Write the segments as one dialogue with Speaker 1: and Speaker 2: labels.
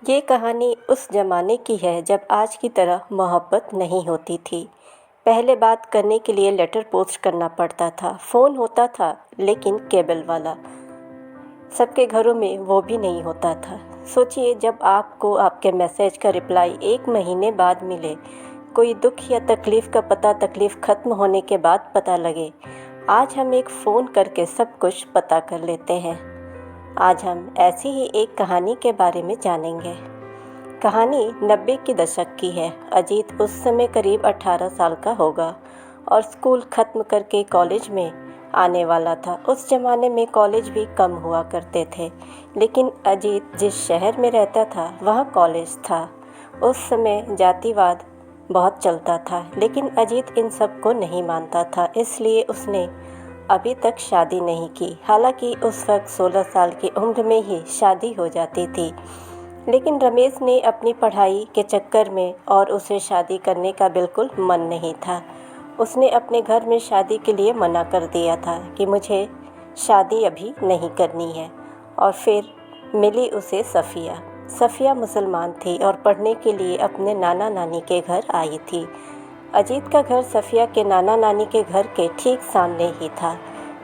Speaker 1: ये कहानी उस ज़माने की है जब आज की तरह मोहब्बत नहीं होती थी। पहले बात करने के लिए लेटर पोस्ट करना पड़ता था। फ़ोन होता था लेकिन केबल वाला। सबके घरों में वो भी नहीं होता था। सोचिए, जब आपको आपके मैसेज का रिप्लाई 1 महीने बाद मिले, कोई दुख या तकलीफ़ का पता तकलीफ़ ख़त्म होने के बाद पता लगे। आज हम एक फ़ोन करके सब कुछ पता कर लेते हैं। आज हम ऐसी ही एक कहानी के बारे में जानेंगे। कहानी 90 के दशक की है। अजीत उस समय करीब 18 साल का होगा और स्कूल ख़त्म करके कॉलेज में आने वाला था। उस ज़माने में कॉलेज भी कम हुआ करते थे, लेकिन अजीत जिस शहर में रहता था वहाँ कॉलेज था। उस समय जातिवाद बहुत चलता था, लेकिन अजीत इन सब को नहीं मानता था, इसलिए उसने अभी तक शादी नहीं की। हालांकि उस वक्त 16 साल की उम्र में ही शादी हो जाती थी, लेकिन रमेश ने अपनी पढ़ाई के चक्कर में और उसे शादी करने का बिल्कुल मन नहीं था। उसने अपने घर में शादी के लिए मना कर दिया था कि मुझे शादी अभी नहीं करनी है। और फिर मिली उसे सफ़िया। सफ़िया मुसलमान थी और पढ़ने के लिए अपने नाना नानी के घर आई थी। अजीत का घर सफ़िया के नाना नानी के घर के ठीक सामने ही था।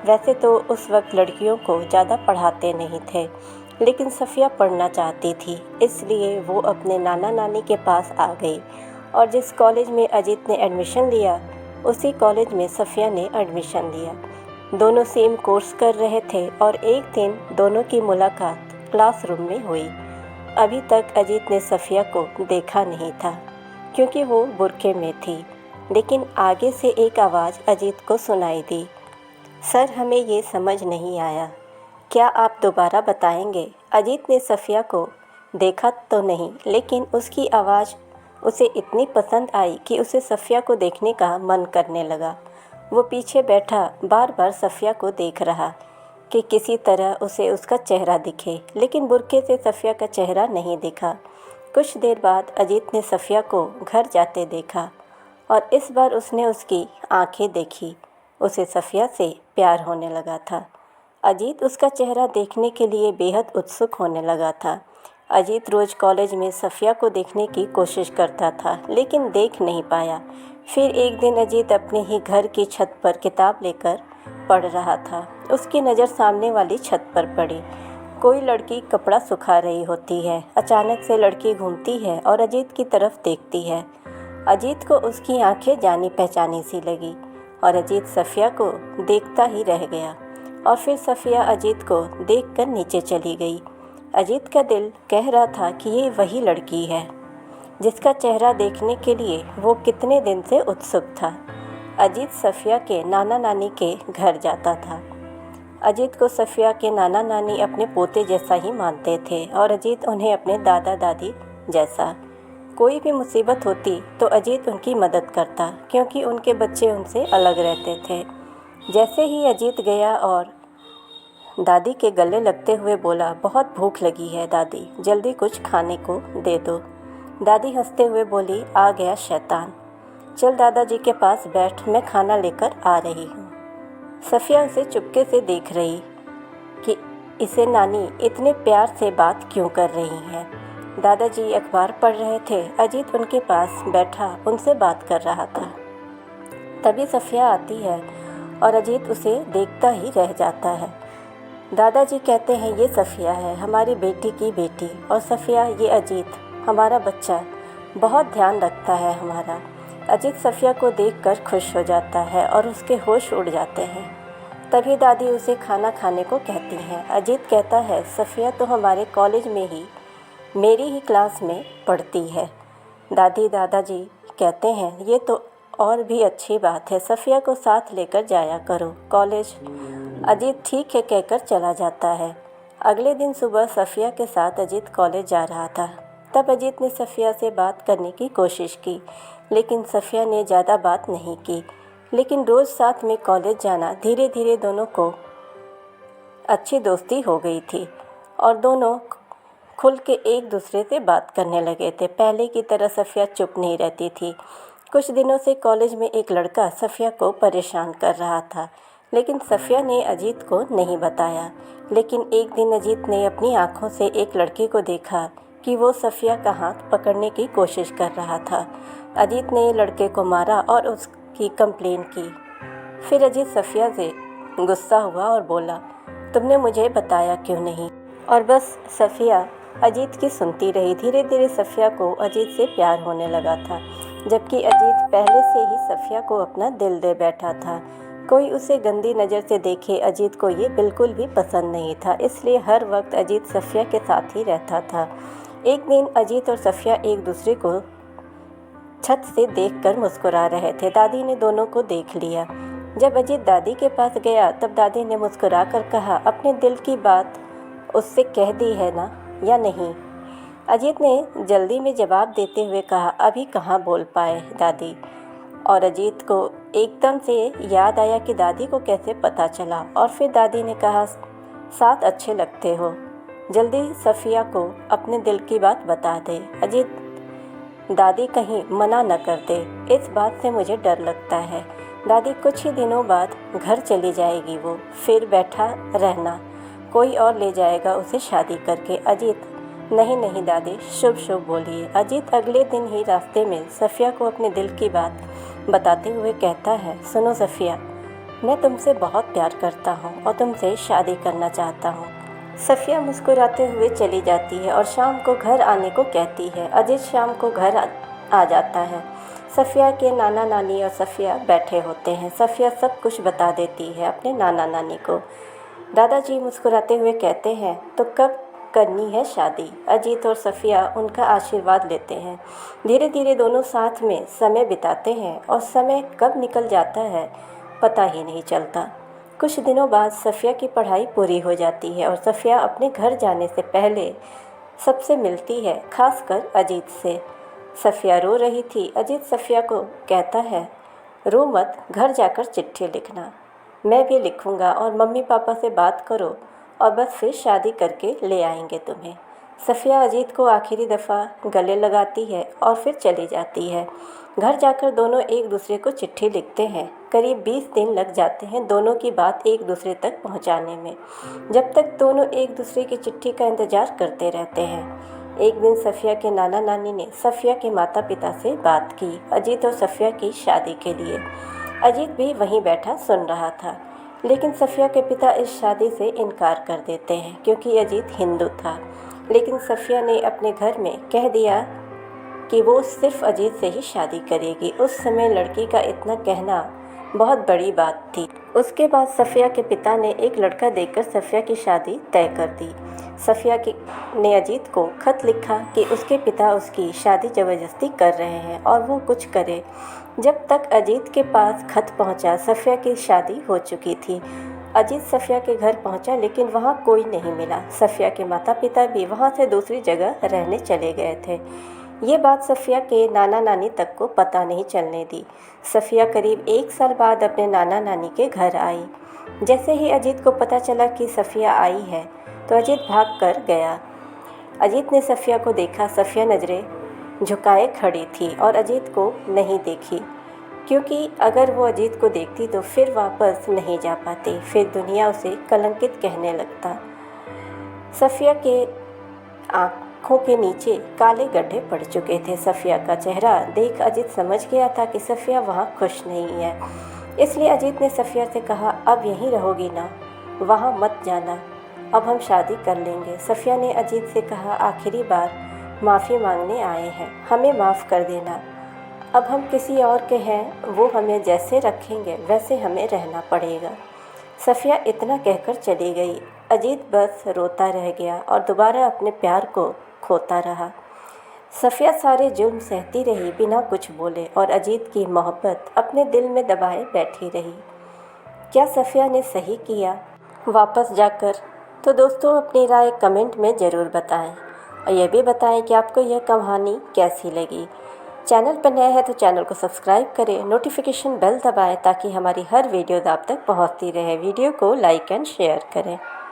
Speaker 1: वैसे तो उस वक्त लड़कियों को ज़्यादा पढ़ाते नहीं थे, लेकिन सफ़िया पढ़ना चाहती थी, इसलिए वो अपने नाना नानी के पास आ गई। और जिस कॉलेज में अजीत ने एडमिशन लिया, उसी कॉलेज में सफ़िया ने एडमिशन लिया। दोनों सेम कोर्स कर रहे थे और एक दिन दोनों की मुलाकात क्लासरूम में हुई। अभी तक अजीत ने सफ़िया को देखा नहीं था, क्योंकि वो बुर्के में थी। लेकिन आगे से एक आवाज़ अजीत को सुनाई दी। सर, हमें ये समझ नहीं आया, क्या आप दोबारा बताएंगे? अजीत ने सफ़िया को देखा तो नहीं, लेकिन उसकी आवाज़ उसे इतनी पसंद आई कि उसे सफ़िया को देखने का मन करने लगा। वो पीछे बैठा बार बार सफ़िया को देख रहा कि किसी तरह उसे उसका चेहरा दिखे, लेकिन बुर्के से सफ़िया का चेहरा नहीं दिखा। कुछ देर बाद अजीत ने सफ़िया को घर जाते देखा और इस बार उसने उसकी आंखें देखी। उसे सफ़िया से प्यार होने लगा था। अजीत उसका चेहरा देखने के लिए बेहद उत्सुक होने लगा था। अजीत रोज़ कॉलेज में सफ़िया को देखने की कोशिश करता था, लेकिन देख नहीं पाया। फिर एक दिन अजीत अपने ही घर की छत पर किताब लेकर पढ़ रहा था। उसकी नज़र सामने वाली छत पर पड़ी। कोई लड़की कपड़ा सुखा रही होती है। अचानक से लड़की घूमती है और अजीत की तरफ देखती है। अजीत को उसकी आंखें जानी पहचानी सी लगी और अजीत सफ़िया को देखता ही रह गया। और फिर सफ़िया अजीत को देखकर नीचे चली गई। अजीत का दिल कह रहा था कि ये वही लड़की है जिसका चेहरा देखने के लिए वो कितने दिन से उत्सुक था। अजीत सफ़िया के नाना नानी के घर जाता था। अजीत को सफ़िया के नाना नानी अपने पोते जैसा ही मानते थे और अजीत उन्हें अपने दादा दादी जैसा। कोई भी मुसीबत होती तो अजीत उनकी मदद करता, क्योंकि उनके बच्चे उनसे अलग रहते थे। जैसे ही अजीत गया और दादी के गले लगते हुए बोला, बहुत भूख लगी है दादी, जल्दी कुछ खाने को दे दो। दादी हंसते हुए बोली, आ गया शैतान, चल दादाजी के पास बैठ, मैं खाना लेकर आ रही हूँ। सफ़िया उसे चुपके से देख रही कि इसे नानी इतने प्यार से बात क्यों कर रही हैं। दादाजी अखबार पढ़ रहे थे। अजीत उनके पास बैठा उनसे बात कर रहा था। तभी सफ़िया आती है और अजीत उसे देखता ही रह जाता है। दादाजी कहते हैं, ये सफ़िया है, हमारी बेटी की बेटी, और सफ़िया ये अजीत, हमारा बच्चा, बहुत ध्यान रखता है हमारा। अजीत सफ़िया को देखकर खुश हो जाता है और उसके होश उड़ जाते हैं। तभी दादी उसे खाना खाने को कहती हैं। अजीत कहता है, सफ़िया तो हमारे कॉलेज में ही मेरी ही क्लास में पढ़ती है। दादी दादाजी कहते हैं, ये तो और भी अच्छी बात है, सफ़िया को साथ लेकर जाया करो कॉलेज। अजीत ठीक है कहकर चला जाता है। अगले दिन सुबह सफ़िया के साथ अजीत कॉलेज जा रहा था। तब अजीत ने सफ़िया से बात करने की कोशिश की, लेकिन सफ़िया ने ज़्यादा बात नहीं की। लेकिन रोज़ साथ में कॉलेज जाना धीरे धीरे दोनों को अच्छी दोस्ती हो गई थी और दोनों खुल के एक दूसरे से बात करने लगे थे। पहले की तरह सफ़िया चुप नहीं रहती थी। कुछ दिनों से कॉलेज में एक लड़का सफ़िया को परेशान कर रहा था, लेकिन सफ़िया ने अजीत को नहीं बताया। लेकिन एक दिन अजीत ने अपनी आँखों से एक लड़के को देखा कि वो सफ़िया का हाथ पकड़ने की कोशिश कर रहा था। अजीत ने लड़के को मारा और उसकी कंप्लेन की। फिर अजीत सफ़िया से गुस्सा हुआ और बोला, तुमने मुझे बताया क्यों नहीं? और बस सफ़िया अजीत की सुनती रही। धीरे धीरे सफ़िया को अजीत से प्यार होने लगा था, जबकि अजीत पहले से ही सफ़िया को अपना दिल दे बैठा था। कोई उसे गंदी नज़र से देखे अजीत को ये बिल्कुल भी पसंद नहीं था, इसलिए हर वक्त अजीत सफ़िया के साथ ही रहता था। एक दिन अजीत और सफ़िया एक दूसरे को छत से देखकर मुस्कुरा रहे थे। दादी ने दोनों को देख लिया। जब अजीत दादी के पास गया तब दादी ने मुस्कुरा कर कहा, अपने दिल की बात उससे कह दी है ना या नहीं? अजीत ने जल्दी में जवाब देते हुए कहा, अभी कहाँ बोल पाए दादी। और अजीत को एकदम से याद आया कि दादी को कैसे पता चला। और फिर दादी ने कहा, साथ अच्छे लगते हो, जल्दी सफ़िया को अपने दिल की बात बता दे। अजीत, दादी कहीं मना न कर दे, इस बात से मुझे डर लगता है। दादी कुछ ही दिनों बाद घर चली जाएगी, वो फिर बैठा रहना, कोई और ले जाएगा उसे शादी करके। अजीत, नहीं नहीं दादी, शुभ शुभ बोलिए। अजीत अगले दिन ही रास्ते में सफ़िया को अपने दिल की बात बताते हुए कहता है, सुनो सफ़िया, मैं तुमसे बहुत प्यार करता हूँ और तुमसे शादी करना चाहता हूँ। सफ़िया मुस्कुराते हुए चली जाती है और शाम को घर आने को कहती है। अजीत शाम को घर आ जाता है। सफ़िया के नाना नानी और सफ़िया बैठे होते हैं। सफ़िया सब कुछ बता देती है अपने नाना नानी को। दादाजी मुस्कुराते हुए कहते हैं, तो कब करनी है शादी? अजीत और सफ़िया उनका आशीर्वाद लेते हैं। धीरे धीरे दोनों साथ में समय बिताते हैं और समय कब निकल जाता है पता ही नहीं चलता। कुछ दिनों बाद सफ़िया की पढ़ाई पूरी हो जाती है और सफ़िया अपने घर जाने से पहले सबसे मिलती है, खासकर अजीत से। सफ़िया रो रही थी। अजीत सफ़िया को कहता है, रो मत, घर जाकर चिट्ठी लिखना, मैं भी लिखूँगा और मम्मी पापा से बात करो और बस फिर शादी करके ले आएंगे तुम्हें। सफ़िया अजीत को आखिरी दफ़ा गले लगाती है और फिर चली जाती है। घर जाकर दोनों एक दूसरे को चिट्ठी लिखते हैं। करीब 20 दिन लग जाते हैं दोनों की बात एक दूसरे तक पहुंचाने में, जब तक दोनों एक दूसरे की चिट्ठी का इंतज़ार करते रहते हैं। एक दिन सफ़िया के नाना नानी ने सफ़िया के माता पिता से बात की अजीत और सफ़िया की शादी के लिए। अजीत भी वहीं बैठा सुन रहा था, लेकिन सफ़िया के पिता इस शादी से इनकार कर देते हैं क्योंकि अजीत हिंदू था। लेकिन सफ़िया ने अपने घर में कह दिया कि वो सिर्फ अजीत से ही शादी करेगी। उस समय लड़की का इतना कहना बहुत बड़ी बात थी। उसके बाद सफ़िया के पिता ने एक लड़का देखकर सफ़िया की शादी तय कर दी। सफ़िया ने अजीत को खत लिखा कि उसके पिता उसकी शादी ज़बरदस्ती कर रहे हैं और वो कुछ करे। जब तक अजीत के पास खत पहुंचा, सफ़िया की शादी हो चुकी थी। अजीत सफ़िया के घर पहुंचा, लेकिन वहां कोई नहीं मिला। सफ़िया के माता पिता भी वहां से दूसरी जगह रहने चले गए थे। ये बात सफ़िया के नाना नानी तक को पता नहीं चलने दी। सफ़िया करीब 1 साल बाद अपने नाना नानी के घर आई। जैसे ही अजीत को पता चला कि सफ़िया आई है तो अजीत भाग कर गया। अजीत ने सफ़िया को देखा। सफ़िया नज़रें झुकाए खड़ी थी और अजीत को नहीं देखी, क्योंकि अगर वो अजीत को देखती तो फिर वापस नहीं जा पाती, फिर दुनिया उसे कलंकित कहने लगता। सफ़िया के आँखों के नीचे काले गड्ढे पड़ चुके थे। सफ़िया का चेहरा देख अजीत समझ गया था कि सफ़िया वहाँ खुश नहीं है। इसलिए अजीत ने सफ़िया से कहा, अब यहीं रहोगी ना, वहाँ मत जाना, अब हम शादी कर लेंगे। सफ़िया ने अजीत से कहा, आखिरी बार माफ़ी मांगने आए हैं, हमें माफ़ कर देना। अब हम किसी और के हैं, वो हमें जैसे रखेंगे वैसे हमें रहना पड़ेगा। सफ़िया इतना कहकर चली गई। अजीत बस रोता रह गया और दोबारा अपने प्यार को खोता रहा। सफ़िया सारे जुल्म सहती रही बिना कुछ बोले और अजीत की मोहब्बत अपने दिल में दबाए बैठी रही। क्या सफ़िया ने सही किया वापस जाकर? तो दोस्तों, अपनी राय कमेंट में ज़रूर बताएं और यह भी बताएं कि आपको यह कहानी कैसी लगी। चैनल पर नए हैं तो चैनल को सब्सक्राइब करें, नोटिफिकेशन बेल दबाएं ताकि हमारी हर वीडियो आप तक पहुंचती रहे। वीडियो को लाइक एंड शेयर करें।